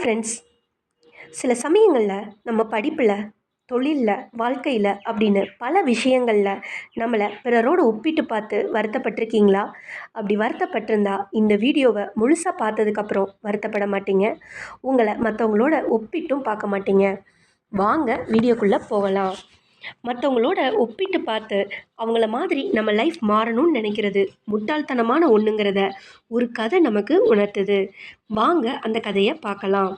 Friends, சில சமயங்களில் நம்ம படிப்பில், தொழிலில், வாழ்க்கையில் அப்படின்னு பல விஷயங்களில் நம்மளை பிறரோடு ஒப்பிட்டு பார்த்து வருத்தப்பட்டிருக்கீங்களா? அப்படி வருத்தப்பட்டிருந்தா இந்த வீடியோவை முழுசாக பார்த்ததுக்கப்புறம் வருத்தப்பட மாட்டீங்க. உங்களை மற்றவங்களோட ஒப்பிட்டும் பார்க்க மாட்டீங்க. வாங்க வீடியோக்குள்ளே போகலாம். மற்றவங்களோட ஒப்பிட்டு பார்த்து அவங்கள மாதிரி நம்ம லைஃப் மாறணும்னு நினைக்கிறது முட்டாள்தனமான ஒன்றுங்கிறத ஒரு கதை நமக்கு உணர்த்துது. வாங்க அந்த கதையை பார்க்கலாம்.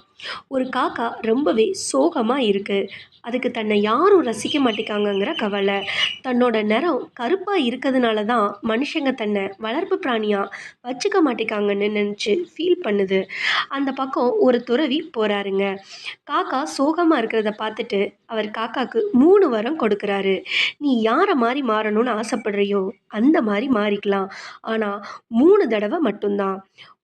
ஒரு காக்கா ரொம்பவே சோகமாக இருக்குது. அதுக்கு தன்னை யாரும் ரசிக்க மாட்டேங்காங்கங்கிற கவலை. தன்னோட நிறம் கருப்பாக இருக்கிறதுனால தான் மனுஷங்க தன்னை வளர்ப்பு பிராணியாக வச்சுக்க மாட்டேங்காங்கன்னு நினச்சி ஃபீல் பண்ணுது. அந்த பக்கம் ஒரு துறவி போகிறாருங்க. காக்கா சோகமாக இருக்கிறத பார்த்துட்டு அவர் காக்காவுக்கு 3 வரம் கொடுக்குறாரு. நீ யாரை மாதிரி மாறணும்னு ஆசைப்படுறியோ அந்த மாதிரி மாறிக்கலாம். ஆனால் 3 தடவை மட்டும்தான்.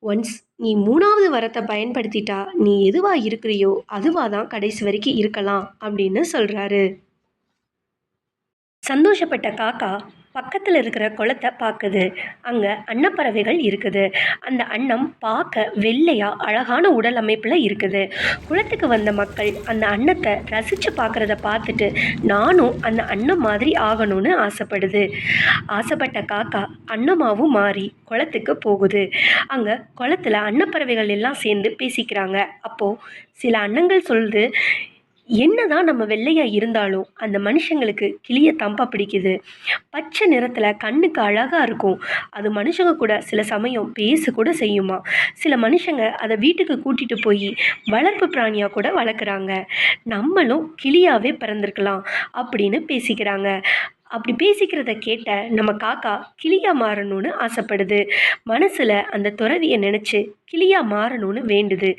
ஒன்ஸ் நீ 3வது வரத்தை பயன்படுத்திட்டா நீ எதுவாக இருக்கிறியோ அதுவாக தான் கடைசி வரைக்கும் இருக்கலாம் அப்படின்னு சொல்கிறாரு. சந்தோஷப்பட்ட காக்கா பக்கத்தில் இருக்கிற குளத்தை பார்க்குது. அங்கே அன்னப்பறவைகள் இருக்குது. அந்த அன்னம் பார்க்க வெள்ளையாக அழகான உடல் அமைப்பில் இருக்குது. குளத்துக்கு வந்த மக்கள் அந்த அன்னத்தை ரசித்து பார்க்குறத பார்த்துட்டு நானும் அந்த அன்னம் மாதிரி ஆகணும்னு ஆசைப்படுது. ஆசைப்பட்ட காக்கா அன்னமாவும் மாறி குளத்துக்கு போகுது. அங்கே குளத்தில் அன்னப்பறவைகள் எல்லாம் சேர்ந்து பேசிக்கிறாங்க. அப்போது சில அன்னங்கள் சொல்லுது, என்னதான் நம்ம வெள்ளையாக இருந்தாலும் அந்த மனுஷங்களுக்கு கிளியை தம்பா பிடிக்குது. பச்சை நிறத்தில் கண்ணுக்கு அழகாக இருக்கும். அது மனுஷங்க கூட சில சமயம் பேச கூட செய்யுமா. சில மனுஷங்க அதை வீட்டுக்கு கூட்டிகிட்டு போய் வளர்ப்பு பிராணியாக கூட வளர்க்குறாங்க. நம்மளும் கிளியாகவே பிறந்திருக்கலாம் அப்படின்னு பேசிக்கிறாங்க. அப்படி பேசிக்கிறத கேட்ட நம்ம காக்கா கிளியாக மாறணும்னு ஆசைப்படுது. மனசில் அந்த துறவியை நினச்சி கிளியாக மாறணும்னு வேண்டுது.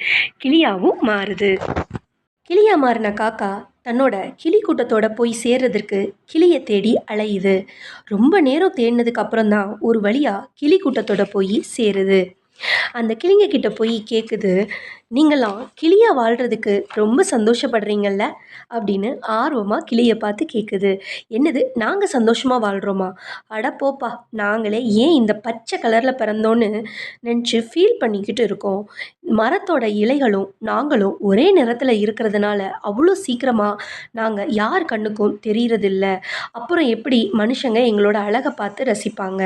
கிளியாகவும் மாறுது. கிளியா மாறின காக்கா தன்னோட கிளி கூட்டத்தோட போய் சேர்றதற்கு கிளியை தேடி அலையுது. ரொம்ப நேரம் தேடினதுக்கு அப்புறம்தான் ஒரு வழியாக கிளி கூட்டத்தோட போய் சேருது. அந்த கிளிங்க கிட்ட போய் கேட்குது, நீங்களாம் கிளியாக வாழ்கிறதுக்கு ரொம்ப சந்தோஷப்படுறீங்கள்ல அப்படின்னு ஆர்வமாக கிளியை பார்த்து கேட்குது. என்னது, நாங்கள் சந்தோஷமாக வாழ்கிறோமா? அட போப்பா, நாங்களே ஏன் இந்த பச்சை கலரில் பிறந்தோன்னு நினச்சி ஃபீல் பண்ணிக்கிட்டு இருக்கோம். மரத்தோட இலைகளும் நாங்களும் ஒரே நிறத்தில் இருக்கிறதுனால அவ்வளோ சீக்கிரமாக நாங்கள் யார் கண்ணுக்கும் தெரியறதில்ல. அப்புறம் எப்படி மனுஷங்க எங்களோட அழகை பார்த்து ரசிப்பாங்க?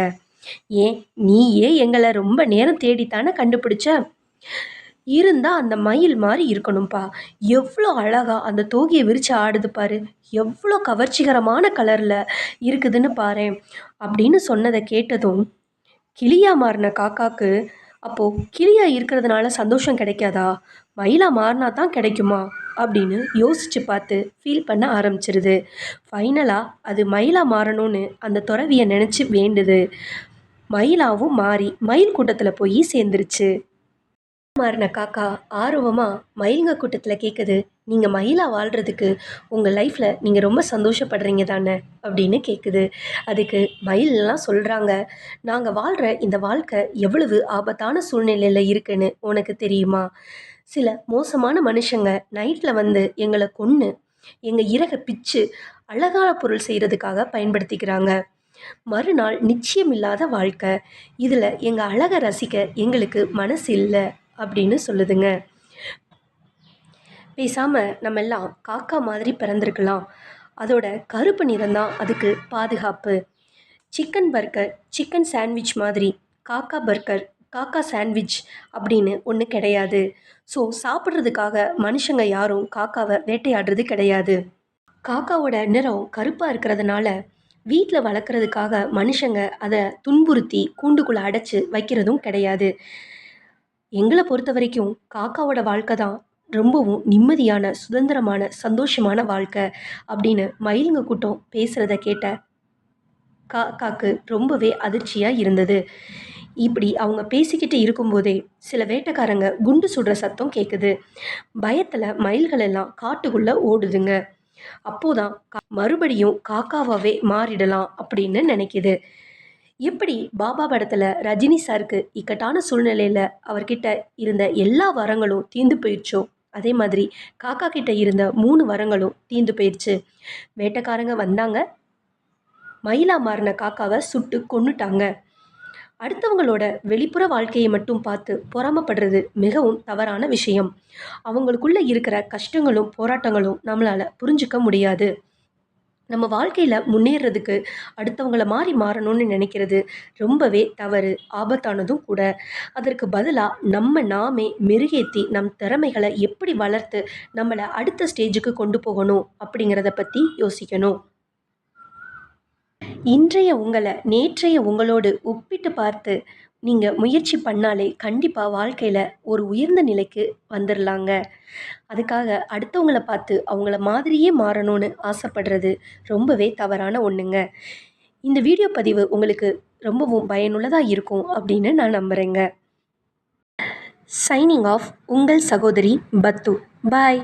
ஏன் நீயே எங்களை ரொம்ப நேரம் தேடித்தானே கண்டுபிடிச்ச? இருந்தா அந்த மயில் மாதிரி இருக்கணும்ப்பா. எவ்வளோ அழகா அந்த தோகையை விரிச்சு ஆடுது பாரு, எவ்வளோ கவர்ச்சிகரமான கலரில் இருக்குதுன்னு பாரேன் அப்படின்னு சொன்னதை கேட்டதும் கிளியா மாறின காக்காக்கு, அப்போது கிளியா இருக்கிறதுனால சந்தோஷம் கிடைக்காதா, மயிலா மாறினா தான் கிடைக்குமா அப்படின்னு யோசித்து பார்த்து ஃபீல் பண்ண ஆரம்பிச்சிருது. ஃபைனலாக அது மயிலா மாறணும்னு அந்த துறவியை நினச்சி வேண்டுது. மயிலாவும் மாறி மயில் கூட்டத்தில் போய் சேர்ந்துருச்சு. மாறின காக்கா ஆர்வமாக மயிலுங்க கூட்டத்தில் கேட்குது, நீங்கள் மயிலாக வாழ்கிறதுக்கு உங்கள் லைஃப்பில் நீங்கள் ரொம்ப சந்தோஷப்படுறீங்க தானே அப்படின்னு கேட்குது. அதுக்கு மயிலெலாம் சொல்கிறாங்க, நாங்கள் வாழ்கிற இந்த வாழ்க்கை எவ்வளவு ஆபத்தான சூழ்நிலையில் இருக்குன்னு உனக்கு தெரியுமா? சில மோசமான மனுஷங்க நைட்டில் வந்து எங்களை கொன்று எங்கள் இறகை பிச்சு அழகான பொருள் செய்கிறதுக்காக பயன்படுத்திக்கிறாங்க. மறுநாள் நிச்சயமில்லாத வாழ்க்கை. இதில் எங்கள் அழகை ரசிக்க எங்களுக்கு மனசு இல்லை அப்படின்னு சொல்லுதுங்க. பேசாமல் நம்ம எல்லாம் காக்கா மாதிரி பிறந்திருக்கலாம். அதோட கருப்பு நிறம்தான் அதுக்கு பாதுகாப்பு. சிக்கன் பர்கர், சிக்கன் சாண்ட்விச் மாதிரி காக்கா பர்கர், காக்கா சாண்ட்விச் அப்படின்னு ஒன்று கிடையாது. ஸோ சாப்பிட்றதுக்காக மனுஷங்க யாரும் காக்காவை வேட்டையாடுறது கிடையாது. காக்காவோட நிறம் கருப்பாக இருக்கிறதுனால வீட்டில் வளர்க்குறதுக்காக மனுஷங்க அதை துன்புறுத்தி கூண்டுக்குள்ளே அடைச்சி வைக்கிறதும் கிடையாது. எங்களை பொறுத்த வரைக்கும் காக்காவோட வாழ்க்கை தான் ரொம்பவும் நிம்மதியான, சுதந்திரமான, சந்தோஷமான வாழ்க்கை அப்படின்னு மயிலுங்க கூட்டம் பேசுகிறத கேட்ட காக்காக்கு ரொம்பவே அதிர்ச்சியாக இருந்தது. இப்படி அவங்க பேசிக்கிட்டு இருக்கும்போதே சில வேட்டைக்காரங்க குண்டு சுடுற சத்தம் கேட்குது. பயத்தில் மயில்கள் எல்லாம் காட்டுக்குள்ளே ஓடுதுங்க. அப்போதான் மறுபடியும் காக்காவாகவே மாறிடலாம் அப்படின்னு நினைக்கிது. எப்படி பாபா படத்தில் ரஜினி சாருக்கு இக்கட்டான சூழ்நிலையில் அவர்கிட்ட இருந்த எல்லா வரங்களும் தீர்ந்து போயிடுச்சோ, அதே மாதிரி காக்கா கிட்ட இருந்த 3 வரங்களும் தீர்ந்து போயிடுச்சு. வேட்டைக்காரங்க வந்தாங்க, மயிலா மாறின காக்காவை சுட்டு கொன்னுட்டாங்க. அடுத்தவங்களோட வெளிப்புற வாழ்க்கையை மட்டும் பார்த்து பொறாமைப்படுறது மிகவும் தவறான விஷயம். அவங்களுக்குள்ள இருக்கிற கஷ்டங்களும், போராட்டங்களும் நம்மளால புரிஞ்சுக்க முடியாது. நம்ம வாழ்க்கையில முன்னேறதுக்கு அடுத்தவங்கள மாறி மாறணும்னு நினைக்கிறது ரொம்பவே தவறு, ஆபத்தானதும் கூட. அதற்கு பதிலா நாமே மெருகேத்தி நம் திறமைகளை எப்படி வளர்த்து நம்மள அடுத்த ஸ்டேஜுக்கு கொண்டு போகணும் அப்படிங்கிறத பத்தி யோசிக்கணும். இன்றைய உங்கள நேற்றைய உங்களோடு ஒப்பிட்டு பார்த்து நீங்க முயற்சி பண்ணாலே கண்டிப்பா வாழ்க்கையில ஒரு உயர்ந்த நிலைக்கு வந்துரலாங்க. அதுக்காக அடுத்தவங்கள பார்த்து அவங்கள மாதிரியே மாறணும்னு ஆசைப்படுறது ரொம்பவே தவறான ஒண்ணுங்க. இந்த வீடியோ பதிவு உங்களுக்கு ரொம்பவும் பயனுள்ளதா இருக்கும் அப்படின்னு நான் நம்புறேங்க. சைனிங் ஆஃப் உங்கள் சகோதரி பத்து. பாய்.